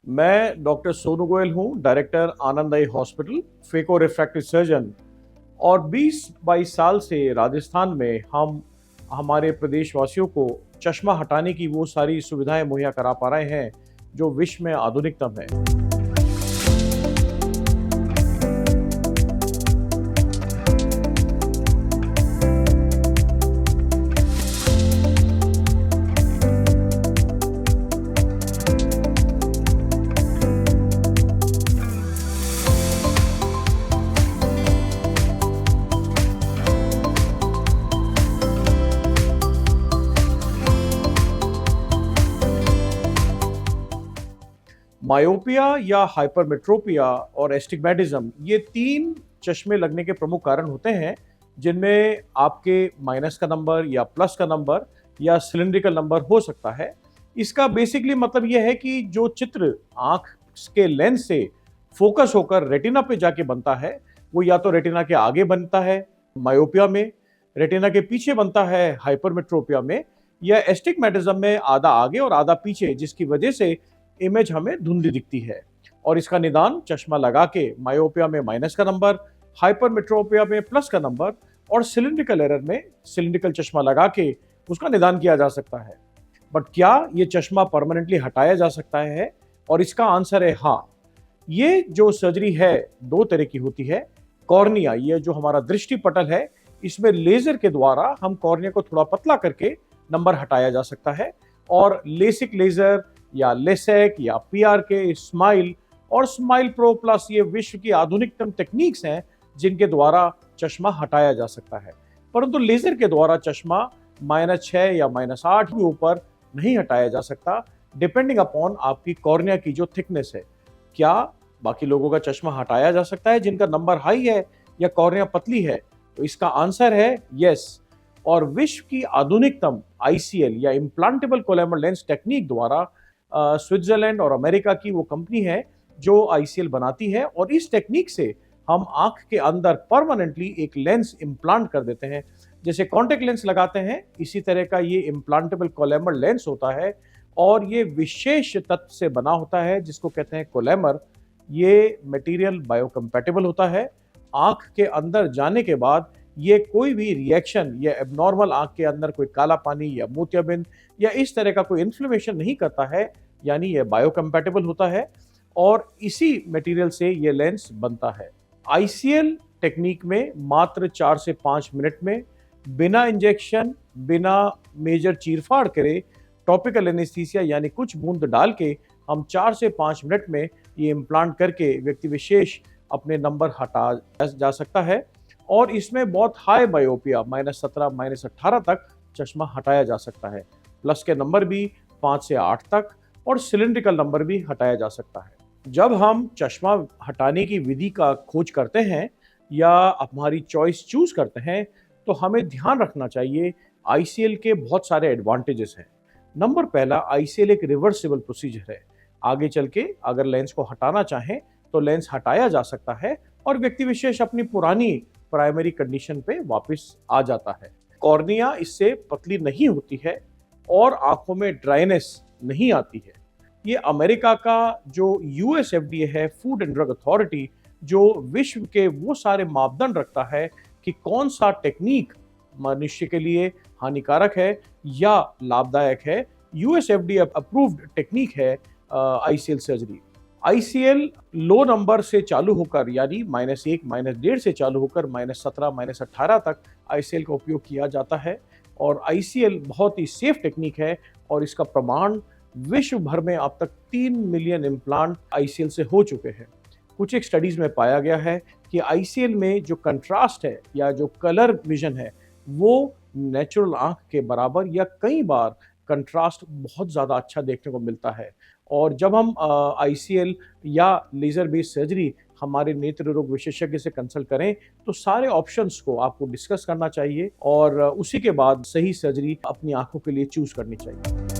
मैं डॉक्टर सोनू गोयल हूँ, director Anand eye hospital, phaco refractive surgeon. और 20-22 साल से राजस्थान में हम हमारे प्रदेशवासियों को चश्मा हटाने की वो सारी सुविधाएं मुहैया करा पा रहे हैं जो विश्व में आधुनिकतम है। मायोपिया या हाइपरमेट्रोपिया और एस्टिग्मेटिज्म, ये तीन चश्मे लगने के प्रमुख कारण होते हैं जिनमें आपके माइनस का नंबर या प्लस का नंबर या सिलिंड्रिकल नंबर हो सकता है। इसका बेसिकली मतलब यह है कि जो चित्र आंख के लेंस से फोकस होकर रेटिना पे जाके बनता है वो या तो रेटिना के आगे बनता है मायोपिया में, रेटिना के पीछे बनता है हाइपरमेट्रोपिया में, या एस्टिग्मेटिज्म में आधा आगे और आधा पीछे, जिसकी वजह से इमेज हमें धुंधली दिखती है। और इसका निदान चश्मा लगा के मायोपिया में माइनस का नंबर, हाइपरमेट्रोपिया में प्लस का नंबर और सिलिंड्रिकल एरर में सिलिंड्रिकल चश्मा लगा के उसका निदान किया जा सकता है। बट क्या ये चश्मा परमानेंटली हटाया जा सकता है? और इसका आंसर है हाँ। ये जो सर्जरी है दो तरह की होती है। कॉर्निया, ये जो हमारा दृष्टि पटल है, इसमें लेजर के द्वारा हम कॉर्निया को थोड़ा पतला करके नंबर हटाया जा सकता है। और लेसिक लेजर या लेसेक या पीआरके, स्माइल और स्माइल प्रो प्लस, ये विश्व की आधुनिकतम टेक्निक्स हैं जिनके द्वारा चश्मा हटाया जा सकता है। परंतु लेजर के द्वारा चश्मा -6 या -8 के ऊपर नहीं हटाया जा सकता, डिपेंडिंग अपॉन आपकी कॉर्निया की जो थिकनेस है। क्या बाकी लोगों का चश्मा हटाया जा सकता है जिनका नंबर हाई है या कॉर्निया पतली है? तो इसका आंसर है यस। और विश्व की आधुनिकतम आईसीएल या इम्प्लांटेबल कोलैमर लेंस टेक्निक द्वारा स्विट्जरलैंड और अमेरिका की वो कंपनी है जो आईसीएल बनाती है, और इस टेक्निक से हम आंख के अंदर परमानेंटली एक लेंस इम्प्लांट कर देते हैं। जैसे कॉन्टेक्ट लेंस लगाते हैं, इसी तरह का ये इम्प्लांटेबल कोलैमर लेंस होता है और ये विशेष तत्व से बना होता है जिसको कहते हैं कोलैमर। ये मटेरियल बायोकम्पैटिबल होता है। आंख के अंदर जाने के बाद ये कोई भी रिएक्शन या एबनॉर्मल आंख के अंदर कोई काला पानी या मोतियाबिंद या इस तरह का कोई इन्फ्लेमेशन नहीं करता है, यानी ये बायोकम्पैटिबल होता है और इसी मटेरियल से ये लेंस बनता है। आईसीएल टेक्निक में मात्र 4 से 5 मिनट में बिना इंजेक्शन, बिना मेजर चीरफाड़ करे, टॉपिकल एनेस्थीसिया यानी कुछ बूंद डाल के हम 4 से 5 मिनट में ये इम्प्लांट करके व्यक्ति विशेष अपने नंबर हटा जा सकता है। और इसमें बहुत हाई बायोपिया -17, -18 तक चश्मा हटाया जा सकता है। प्लस के नंबर भी 5 से 8 तक और सिलिंड्रिकल नंबर भी हटाया जा सकता है। जब हम चश्मा हटाने की विधि का खोज करते हैं या हमारी चॉइस चूज करते हैं तो हमें ध्यान रखना चाहिए आईसीएल के बहुत सारे एडवांटेजेस हैं। नंबर पहला, आईसीएल एक रिवर्सिबल प्रोसीजर है। आगे चल के अगर लेंस को हटाना चाहें तो लेंस हटाया जा सकता है और व्यक्ति विशेष अपनी पुरानी प्राइमरी कंडीशन पे वापस आ जाता है। कॉर्निया इससे पतली नहीं होती है और आंखों में ड्राइनेस नहीं आती है। ये अमेरिका का जो यूएसएफडीए है, फूड एंड ड्रग अथॉरिटी, जो विश्व के वो सारे मापदंड रखता है कि कौन सा टेक्निक मनुष्य के लिए हानिकारक है या लाभदायक है, यूएसएफडीए अप्रूव्ड टेक्निक है आईसीएल सर्जरी। आईसीएल लो नंबर से चालू होकर यानी -1, -1.5 से चालू होकर -17, -18 तक आईसीएल का उपयोग किया जाता है। और आईसीएल बहुत ही सेफ टेक्निक है और इसका प्रमाण विश्व भर में अब तक 3 मिलियन इम्प्लांट आईसीएल से हो चुके हैं। कुछ एक स्टडीज में पाया गया है कि आईसीएल में जो कंट्रास्ट है या जो कलर विजन है वो नेचुरल आंख के बराबर या कई बार कंट्रास्ट बहुत ज़्यादा अच्छा देखने को मिलता है। और जब हम आईसीएल या लेज़र बेस्ड सर्जरी हमारे नेत्र रोग विशेषज्ञ से कंसल्ट करें तो सारे ऑप्शंस को आपको डिस्कस करना चाहिए और उसी के बाद सही सर्जरी अपनी आंखों के लिए चूज करनी चाहिए।